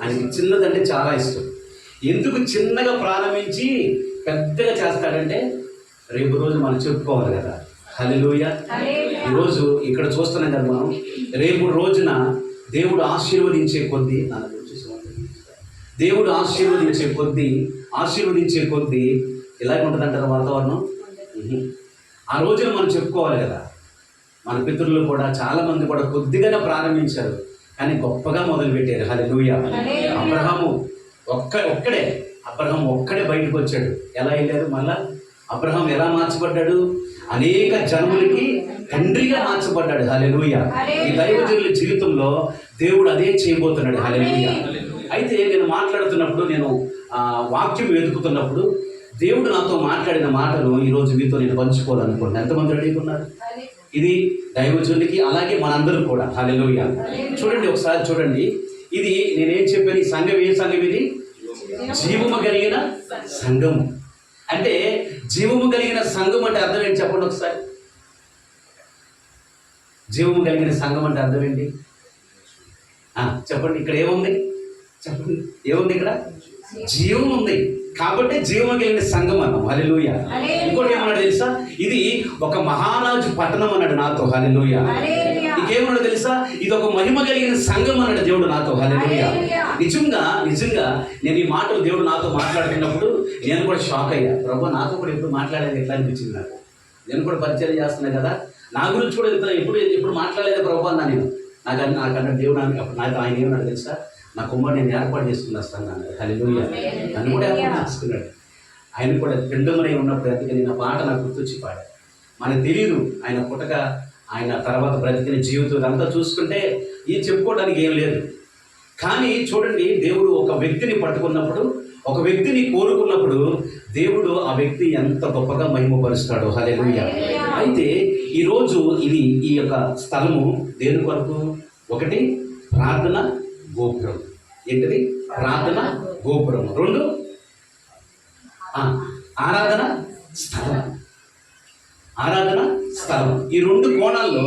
ఆయనకి చిన్నదంటే చాలా ఇష్టం. ఎందుకు చిన్నగా ప్రారంభించి పెద్దగా చేస్తాడంటే రేపు రోజు మనం చెప్పుకోవాలి కదా. హల్లెలూయా. ఈరోజు ఇక్కడ చూస్తున్నాం కదా మనం, రేపు రోజున దేవుడు ఆశీర్వదించే కొద్దీ దేవుడు ఆశీర్వదించే కొద్దీ ఇలాగే ఉంటుందంటారు వాతావరణం. ఆ రోజున మనం చెప్పుకోవాలి కదా. మన పితరులు కూడా చాలామంది కూడా కొద్దిగానే ప్రారంభించారు, కానీ గొప్పగా మొదలుపెట్టారు. హల్లెలూయా. అబ్రహాము ఒక్కడే బయటకు వచ్చాడు. ఎలా వెళ్ళారు? మళ్ళా అబ్రహాం ఎలా మార్చబడ్డాడు? అనేక జనములకి తండ్రిగా మార్చబడ్డాడు. హల్లెలూయా. ఈ దైవజనుల జీవితంలో దేవుడు అదే చేయబోతున్నాడు. హల్లెలూయా. అయితే నేను మాట్లాడుతున్నప్పుడు, నేను వాక్యం వెతుకుతున్నప్పుడు దేవుడు నాతో మాట్లాడిన మాటలు ఈరోజు మీతో నేను పంచుకోవాలనుకుంటున్నాను. ఎంతమంది రెడీగా ఉన్నారు? ఇది దైవజనులకి, అలాగే మనందరం కూడా. హల్లెలూయా. చూడండి, ఒకసారి చూడండి. ఇది నేనేం చెప్పాను? ఈ సంఘం ఏ సంఘం? ఇది జీవము కలిగిన సంఘము. అంటే జీవము కలిగిన సంఘం అంటే అర్థం ఏంటి చెప్పండి ఒకసారి. జీవము కలిగిన సంఘం అంటే అర్థం ఏంటి చెప్పండి. ఇక్కడ ఏముంది చెప్పండి? ఏముంది? ఇక్కడ జీవం ఉంది కాబట్టి జీవము కలిగిన సంఘం అన్నాం. హల్లెలూయా. ఇంకోటి ఏమన్నాడు తెలుసా? ఇది ఒక మహారాజు పట్టణం అన్నాడు నాతో. హల్లెలూయా. ఇంకేమన్నాడు తెలుసా? ఇది ఒక మహిమ కలిగిన సంఘం అన్నాడు దేవుడు నాతో. హల్లెలూయా. నిజంగా నేను ఈ మాటలు దేవుడు నాతో మాట్లాడుతున్నప్పుడు నేను కూడా షాక్ అయ్యా. ప్రభు నాతో కూడా ఎప్పుడు మాట్లాడేది ఎట్లా అనిపించింది నాకు. నేను కూడా పరిచయం చేస్తున్నా కదా, నా గురించి కూడా ఎప్పుడు మాట్లాడలేదు ప్రభు అన్నా నేను. నాకన్నా దేవుడు నాకు ఆయన ఏమన్నాడు తెలుసా? నా కుమారుడు నేను ఏర్పాటు చేసుకుని వస్తాను అన్నాడు. హల్లెలూయా. నన్ను కూడా ఏర్పాటు చేసుకున్నాడు. ఆయన కూడా పెండుమరై ఉన్నప్పుడు అందుకని నా పాట నాకు గుర్తొచ్చి పాడాడు. మనకు తెలియదు ఆయన పుట్టక, ఆయన తర్వాత బ్రతికిన జీవితం అంతా చూసుకుంటే ఇది చెప్పుకోవడానికి ఏం లేదు. కానీ చూడండి, దేవుడు ఒక వ్యక్తిని పట్టుకున్నప్పుడు, ఒక వ్యక్తిని కోరుకున్నప్పుడు దేవుడు ఆ వ్యక్తి ఎంత గొప్పగా మహిమపరుస్తాడో. హల్లెలూయా. అయితే ఈరోజు ఈ యొక్క స్థలము దేని కొరకు? ఒకటి ప్రార్థన గోపురం. ఏంటిది? ప్రార్థన గోపురం. 2 ఆరాధన స్థలం. ఈ 2 కోణాల్లో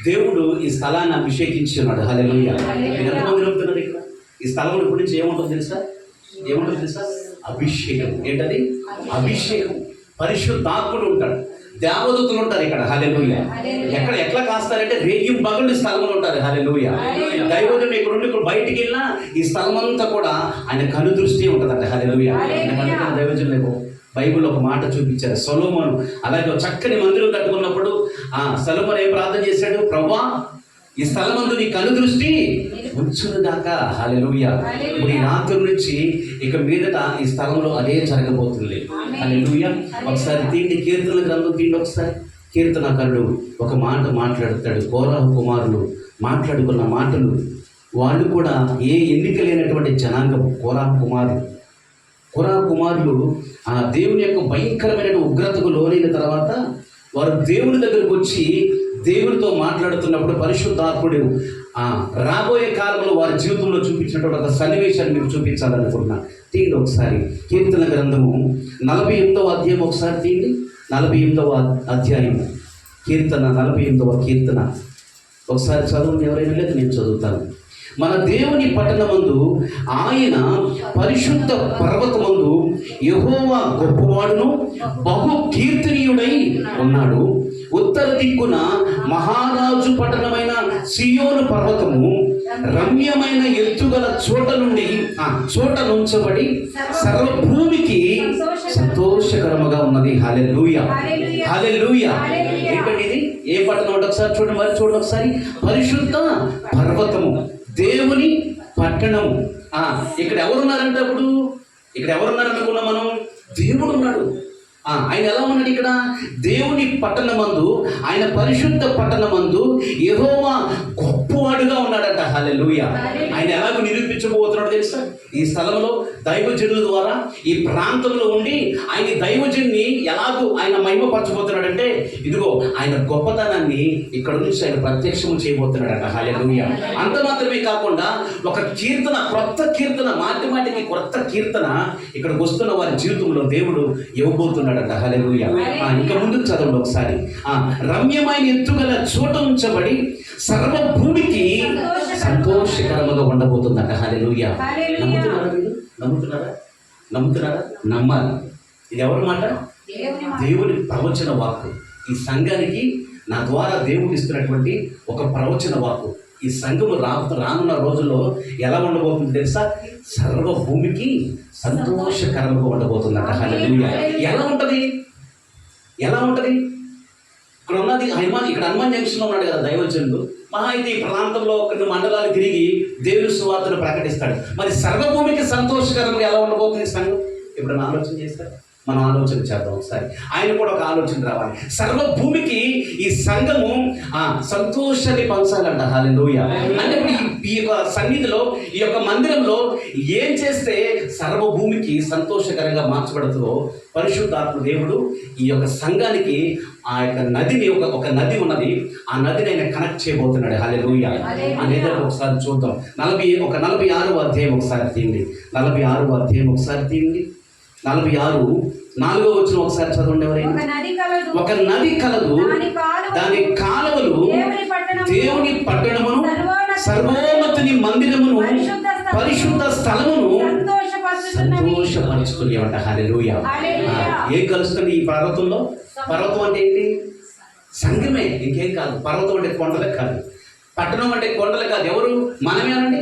దేవుడు ఈ స్థలాన్ని అభిషేకించి ఉన్నాడు. హల్లెలూయా. మీరు ఎంతమంది నమ్ముతున్నారు? ఇక్కడ ఈ స్థలం గురించి ఏముంటుంది తెలుసా? అభిషేకం. ఏంటది? అభిషేకం. పరిశుద్ధాత్ముడు ఉంటాడు, దేవదూతలు ఉంటారు ఇక్కడ. హల్లెలూయా. ఎట్లా కాస్తారంటే రేగిం పగలు స్థలంలో ఉంటారు. హల్లెలూయా. దైవజనుడు ఇక్కడ నుండి బయటికి వెళ్ళినా ఈ స్థలం అంతా కూడా ఆయన కనుదృష్టి ఉంటుందంట. హల్లెలూయా. దైవజనులకు బైబిల్లో ఒక మాట చూపించారు. సొలొమోను అలాగే చక్కని మందిరం కట్టుకున్నప్పుడు సొలొమోను ఏం ప్రార్థన చేశాడు? ప్రభువా, ఈ స్థలమందు నీ కనుదృష్టి ఉంచును దాకా. హల్లెలూయా. ఇప్పుడు ఈ రాత్రి నుంచి ఇక మీదట ఈ స్థలంలో అదే జరగబోతుంది. హల్లెలూయా. ఒకసారి తీండి, కీర్తన గ్రంథం తీండి ఒకసారి. కీర్తనకారుడు ఒక మాట మాట్లాడతాడు. కోరాహు కుమారులు మాట్లాడుకున్న మాటలు, వాళ్ళు కూడా ఏ ఎన్నిక లేనటువంటి జనాంగం. కోరాహు కుమారులు ఆ దేవుని యొక్క భయంకరమైన ఉగ్రతకు లోనైన తర్వాత వారు దేవుని దగ్గరకు వచ్చి దేవునితో మాట్లాడుతున్నప్పుడు పరిశుద్ధాత్ముడు రాబోయే కాలంలో వారి జీవితంలో చూపించినటువంటి ఒక సన్నివేశాన్ని మీకు చూపించాలనుకుంటున్నా. తీయండి ఒకసారి కీర్తన గ్రంథము 48వ అధ్యాయం. ఒకసారి తీయండి. 48వ అధ్యాయం కీర్తన, 48వ కీర్తన ఒకసారి చదవండి. ఎవరైనా లేదు, నేను చదువుతాను. మన దేవుని పట్టణమందు, ఆయన పరిశుద్ధ పర్వతమందు యెహోవా గొప్పవాడును బహు కీర్తనీయుడై ఉన్నాడు. ఉత్తర దిక్కున మహారాజు పట్టణమైన సియోను పర్వతము రమ్యమైన ఎత్తుగల చోట నుంచబడి సర్వభూమికి సంతోషకరముగా ఉన్నది. హల్లెలూయా. హల్లెలూయా. ఏంటండి ఇది? ఏ పట్టణం అంటే ఒకసారి చూడండి ఒకసారి. పరిశుద్ధ పర్వతము, దేవుని పట్టణము. ఇక్కడ ఎవరున్నారంటే అప్పుడు ఇక్కడ ఎవరున్నారనుకున్నాం మనం? దేవుడు ఉన్నాడు. ఆయన ఎలా ఉన్నాడు? ఇక్కడ దేవుని పట్టణమందు, ఆయన పరిశుద్ధ పట్టణమందు యెహోవా గొప్పవాడుగా ఉన్నాడట. హల్లెలూయా. ఆయన ఎలాగో నిరూపించబోతున్నాడు తెలుసా? ఈ స్థలంలో దైవజనుల ద్వారా ఈ ప్రాంతంలో ఉండి ఆయన దైవజన్ని ఎలాగూ ఆయన మహిమపరచబోతున్నాడంటే, ఇదిగో ఆయన గొప్పతనాన్ని ఇక్కడ నుంచి ఆయన ప్రత్యక్షము చేయబోతున్నాడట. హల్లెలూయా. అంత మాత్రమే కాకుండా ఒక కీర్తన, క్రొత్త కీర్తన, మాటి మాటికి క్రొత్త కీర్తన ఇక్కడికి వస్తున్న వారి జీవితంలో దేవుడు ఇవ్వబోతున్నాడట. హల్లెలూయా. ఇంకా ముందుకు చదవండి ఒకసారి. రమ్యమైన ఎత్తుగల చోట ఉంచబడి సర్వ భూమికి సంతోషకరముగా ఉండబోతుందట. హల్లెలూయా. నమ్ముతున్నారా? నమ్మాలి. ఇది ఎవరి మాట? దేవుని ప్రవచన వాక్కు. ఈ సంఘానికి నా ద్వారా దేవుడు ఇస్తున్నటువంటి ఒక ప్రవచన వాక్కు. ఈ సంఘము రానున్న రోజుల్లో ఎలా ఉండబోతుంది తెలుసా? సర్వ భూమికి సంతోషకరంగా ఉండబోతుందట. హల్లెలూయా. ఎలా ఉంటుంది? ఇక్కడ ఉన్నది ఇక్కడ హనుమాన్ జంక్షన్లో ఉన్నాడు కదా దైవజనుడు. మహా అయితే ఈ ప్రాంతంలో కొన్ని మండలాలు తిరిగి దేవుని సువార్తను ప్రకటిస్తాడు. మరి సర్వభూమికి సంతోషకరంగా ఎలా ఉండబోతుంది సంఘం? ఇప్పుడు ఆలోచన చేస్తారు. మనం ఆలోచన చేద్దాం ఒకసారి. ఆయన కూడా ఒక ఆలోచన రావాలి. సర్వభూమికి ఈ సంఘము సంతోషాన్ని పంచాలంట. హల్లెలూయా. అంటే ఈ యొక్క సన్నిధిలో, ఈ యొక్క మందిరంలో ఏం చేస్తే సర్వభూమికి సంతోషకరంగా మార్చబడుతుందో పరిశుద్ధాత్మ దేవుడు ఈ యొక్క సంఘానికి ఆ యొక్క నదిని, ఒక నది ఉన్నది, ఆ నదిని ఆయన కనెక్ట్ చేయబోతున్నాడు. హల్లెలూయా. అనేది ఒకసారి చూద్దాం. 46వ అధ్యాయం ఒకసారి తీయండి. 46వ అధ్యాయం ఒకసారి తీయండి. 46 4వ వచనం ఒకసారి చదవండి. ఎవరైనా ఒక నది కలదు, దాని కాలువలు దేవుని పట్టణమును, సర్వోన్నతుని మందిరమును, పరిశుద్ధ స్థలమును సంతోషపరుస్తుంది అంట. హల్లెలూయా. ఏం కలుస్తుంది ఈ పర్వతంలో? పర్వతం అంటే ఏంటి? సంఘమే, ఇంకేం కాదు. పర్వతం అంటే కొండలు కాదు, పట్టణం అంటే కొండలు కాదు. ఎవరు? మనమేనండి,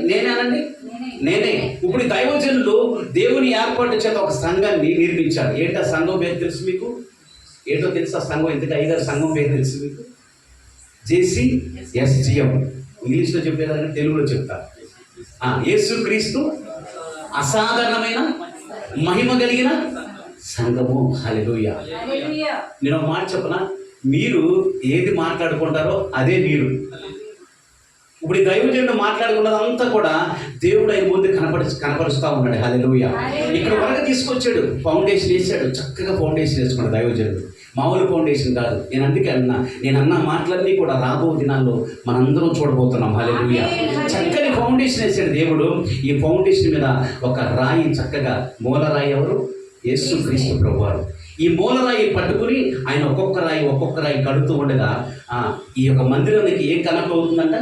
నేనే. ఇప్పుడు దైవజనులు దేవుని ఏర్పాటు చేత ఒక సంఘాన్ని నిర్మించాడు. ఏంటో సంఘం పేరు తెలుసు మీకు? ఏంటో తెలుసా సంఘం? ఎందుకు అయ్యగారు సంఘం పేరు తెలుసు మీకు? JCSGM. ఇంగ్లీష్లో చెప్పేదాన్ని తెలుగులో చెప్తా. యేసుక్రీస్తు అసాధారణమైన మహిమ కలిగిన సంఘము. హల్లెలూయా. నేను ఒక మాట చెప్పనా? మీరు ఏది మాట్లాడుకుంటారో అదే మీరు. ఇప్పుడు ఈ దైవజనుడు మాట్లాడుకున్నదంతా కూడా దేవుడు ఆయన ముందు కనపరుస్తూ ఉన్నాడు. హల్లెలూయా. ఇక్కడ వరకు తీసుకొచ్చాడు, ఫౌండేషన్ వేసాడు. చక్కగా ఫౌండేషన్ వేసుకున్నాడు దైవజనుడు. మామూలు ఫౌండేషన్ కాదు. నేను అందుకే అన్న మాటలన్నీ కూడా రాబో దినాల్లో మనందరం చూడబోతున్నాం. హల్లెలూయా. చక్కని ఫౌండేషన్ వేసాడు దేవుడు. ఈ ఫౌండేషన్ మీద ఒక రాయి, చక్కగా మూలరాయి ఎవరు? యేసుక్రీస్తు ప్రభువారు. ఈ మూలరాయి పట్టుకుని ఆయన ఒక్కొక్క రాయి కడుతూ ఉండగా ఈ యొక్క మందిరానికి ఏం కనెక్ట్ అవుతుందంట?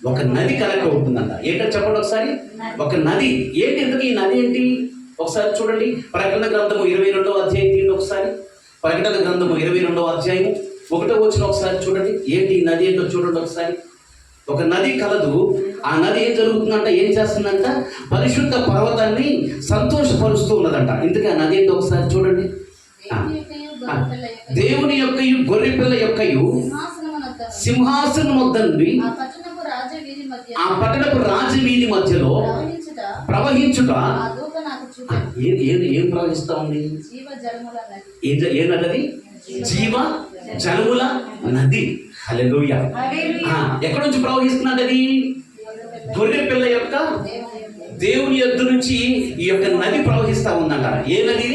ఒక నది కనెక్ట్ అవుతుందంట. ఏంటో చెప్పండి ఒకసారి. ఒక నది ఏంటి? ఎందుకు ఈ నది ఏంటి? ఒకసారి చూడండి. ప్రకటన గ్రంథము 22వ అధ్యాయం తీయండి ఒకసారి. ప్రకటన గ్రంథము 22వ అధ్యాయం 1వ వచనం ఒకసారి చూడండి. ఏంటి ఈ నది ఏంటో చూడండి ఒకసారి. ఒక నది కలదు. ఆ నది ఏం జరుగుతుందంట? ఏం చేస్తుందంట? పరిశుద్ధ పర్వతాన్ని సంతోషపరుస్తూ ఉన్నదంట. ఇందుకే ఆ నది ఏంటో ఒకసారి చూడండి. దేవుని యొక్క గొర్రె పిల్ల యొక్క సింహాసనం వద్ద నుండి ఆ పట్టణపు రాజవీధి మధ్యలో ప్రవహించుట. ఏం ప్రవహిస్తా ఉంది? ఏ నది? జీవ జలముల నది. హల్లెలూయా. ఎక్కడి నుంచి ప్రవహిస్తున్నది? అది గొర్రె పిల్ల యొక్క దేవుని యొద్ద నుంచి ఈ యొక్క నది ప్రవహిస్తా ఉందంట. ఏ నది?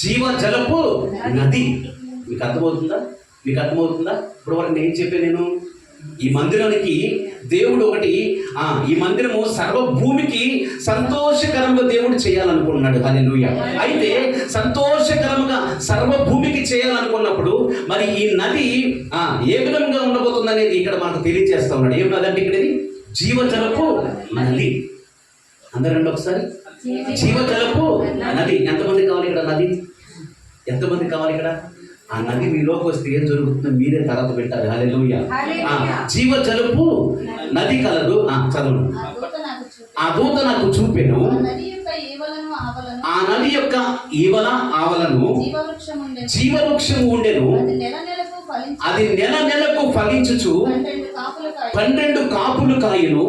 జీవ జలపు నది. మీకు అర్థమవుతుందా? ఇప్పుడు వరకు నేను చెప్పాను. నేను ఈ మందిరానికి దేవుడు ఒకటి, ఈ మందిరము సర్వభూమికి సంతోషకరంగా దేవుడు చేయాలనుకున్నాడు. హల్లెలూయా. అయితే సంతోషకరంగా సర్వభూమికి చేయాలనుకున్నప్పుడు మరి ఈ నది ఏ విధంగా ఉండబోతుంది అనేది ఇక్కడ మనకు తెలియజేస్తా ఉన్నాడు. ఏం నది అంటే? ఇక్కడ జీవజలపు నది. అందరండి ఒకసారి. జీవజలపు నది. ఎంతమంది కావాలి ఇక్కడ? నది ఎంతమంది కావాలి ఇక్కడ? ఆ నది మీలోకి వస్తే ఏం జరుగుతుందో మీరే తర్వాత పెట్టాలి. హల్లెలూయా. జీవజలపు నది కలదు. చదువు. ఆ దూత నాకు చూపెను. ఆ నది యొక్క ఈవల ఆవలను జీవవృక్షము ఉండెను. అది నెలకు ఫలించుచు 12 కాపులు కాయును.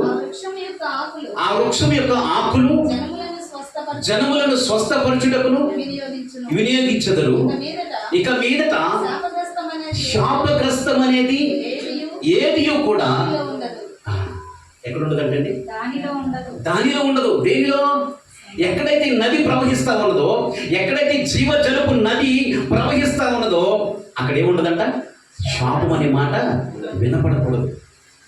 ఆ వృక్షం యొక్క ఆకులు జనములను స్వస్థపరచుటకును వినియోగించదరు. ఇక మీదట శాపగ్రస్తం అనేది ఏది కూడా ఎక్కడ ఉండదంటే? దానిలో ఉండదు. దేనిలో? ఎక్కడైతే నది ప్రవహిస్తా ఉన్నదో, ఎక్కడైతే జీవ జలపు నది ప్రవహిస్తా ఉన్నదో అక్కడ ఏముండదంట, శాపం అనే మాట వినపడకూడదు.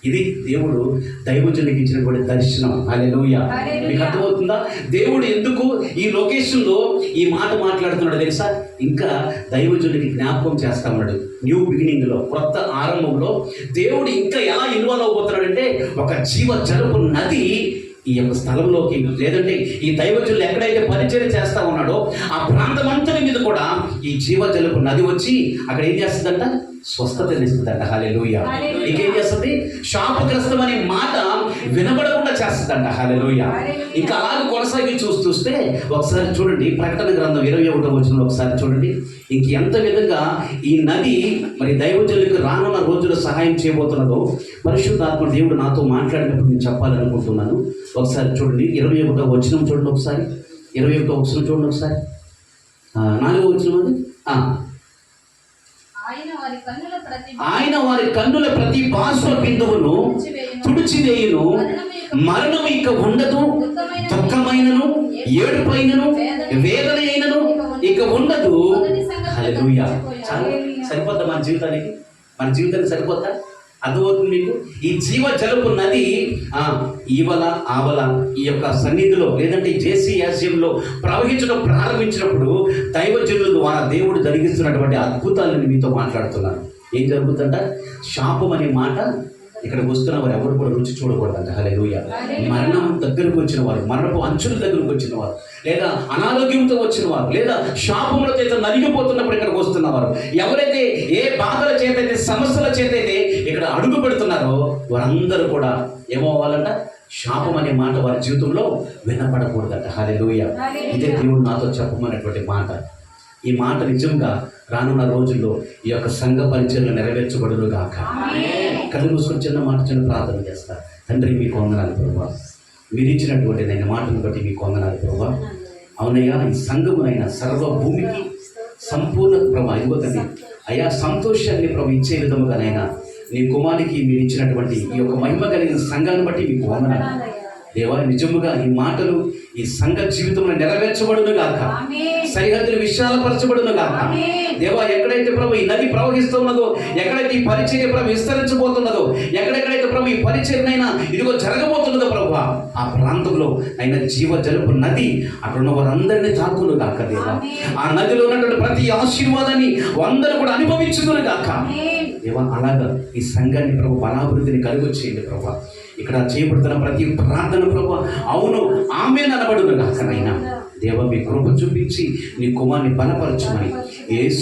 ఇది దేవుడు దైవజనునికి ఇచ్చినటువంటి దర్శనం. హల్లెలూయా. మీకు అర్థమవుతుందా? దేవుడు ఎందుకు ఈ లొకేషన్లో ఈ మాట మాట్లాడుతున్నాడు తెలుసా? ఇంకా దైవజనునికి జ్ఞాపకం చేస్తా ఉన్నాడు. న్యూ బిగినింగ్లో, కొత్త ఆరంభంలో దేవుడు ఇంకా ఎలా ఇన్వాల్వ్ అవబోతున్నాడంటే, ఒక జీవ జలపు నది ఈ యొక్క స్థలంలోకి, లేదంటే ఈ దైవజనులు ఎక్కడైతే పరిచయం చేస్తా ఉన్నాడో ఆ ప్రాంతం అంతటి మీద కూడా ఈ జీవ జలపు నది వచ్చి అక్కడ ఏం చేస్తుందంట, స్వస్థత ఇస్తుందంట. హల్లెలూయా. ఇంకేం చేస్తుంది, శాపగ్రస్తం అనే మాట వినబడకుండా చేస్తుందంట. హల్లెలూయా. ఇంకా అలాగే కొనసాగి చూస్తే ఒకసారి చూడండి, ప్రకటన గ్రంథం 21వ వచనంలో ఒకసారి చూడండి. ఇంక ఎంత విధంగా ఈ నది మరి దైవజనులకు రానున్న రోజుల్లో సహాయం చేయబోతున్నదో పరిశుద్ధాత్మ దేవుడు నాతో మాట్లాడినప్పుడు నేను చెప్పాలనుకుంటున్నాను. ఒకసారి చూడండి, 21వ వచనం చూడండి ఒకసారి. 21వ వచనం చూడండి ఒకసారి. 4వ వచనం అది. ఆయన వారి కన్నుల ప్రతి బాష్ప బిందువును తుడిచివేయును, మరణం ఇక ఉండదు, దుఃఖమైనను ఏడుపైనను వేదన అయినను ఇక ఉండదు. హల్లెలూయా. సరిపోద్దా మన జీవితానికి? మన జీవితానికి సరిపోద్దా? అర్థమవుతుంది మీకు? ఈ జీవ జలపు నది ఈవల ఆవల ఈ యొక్క సన్నిధిలో, లేదంటే జేసీఎస్ఎంలో ప్రవహించడం ప్రారంభించినప్పుడు దైవజనుల ద్వారా దేవుడు జరిగిస్తున్నటువంటి అద్భుతాలను మీతో మాట్లాడుతున్నాను. ఏం జరుగుతుందంట, శాపం అనే మాట ఇక్కడికి వస్తున్న వారు ఎవరు కూడా రుచి చూడకూడదంట. హల్లెలూయా. మరణం దగ్గరకు వచ్చిన వారు, మరణపు అంచుల దగ్గరకు వచ్చిన వారు, లేదా అనారోగ్యంతో వచ్చిన వారు, లేదా శాపముల చేత నలిగిపోతున్నప్పుడు ఇక్కడికి వస్తున్నవారు, ఎవరైతే ఏ బాధల చేతైతే సమస్యల చేతైతే ఇక్కడ అడుగు పెడుతున్నారో వారందరూ కూడా ఏమవ్వాలంట, శాపం అనే మాట వారి జీవితంలో వినపడకూడదట. హల్లెలూయా. ఇదే దేవుడు నాతో చెప్పమన్నటువంటి మాట. ఈ మాట నిజంగా రానున్న రోజుల్లో ఈ యొక్క సంఘ పరిచయలు నెరవేర్చబడును గాక. కళ్ళు మూసుకొని చిన్న ప్రార్థన చేస్తా. తండ్రి, మీకు వందనాలు ప్రభువా, మీరు ఇచ్చినటువంటి నేను మాటను బట్టి మీకు వందనాలు ప్రభువా. అవునయ్యా, ఈ సంఘమునైనా సర్వ భూమికి సంపూర్ణ ప్రభా ఇవ్వకండి అయ్యా, సంతోషాన్ని ప్రభు ఇచ్చే విధముగానైనా నీ కుమారికి మీరు ఇచ్చినటువంటి ఈ యొక్క మహిమ కలిగిన సంఘాన్ని బట్టి మీకు వందనాలు దేవా. నిజముగా ఈ మాటలు ఈ సంఘ జీవితంలో నెరవేర్చబడును గాక, సరిహద్దులు విశాలపరచబడును గాక దేవా. ఎక్కడైతే ప్రభు ఈ నది ప్రవహిస్తున్నదో, ఎక్కడైతే ఈ పరిచర్య ప్రభు విస్తరించబోతున్నదో, ఎక్కడెక్కడైతే ప్రభు ఈ పరిచర్యనైనా ఇదిగో జరగబోతున్నదో ప్రభు, ఆ ప్రాంతంలో అయినా జీవ జలపు నది అక్కడ ఉన్న వారందరినీ తాకును గాక దేవా. ఆ నదిలో ఉన్నటువంటి ప్రతి ఆశీర్వాదాన్ని అందరూ కూడా అనుభవించుదురు గాక దేవా. అలాగా ఈ సంఘాన్ని ప్రభు బలాభివృద్ధిని కలిగొచ్చేయండి ప్రభు. ఇక్కడ చేయబడుతున్న ప్రతి ప్రార్థన ప్రభు అవును ఆమేన్ అనబడును గాక నైనా దేవా. మీ కృప చూపించి నీ కుమార్ని బలపరచమని యేసు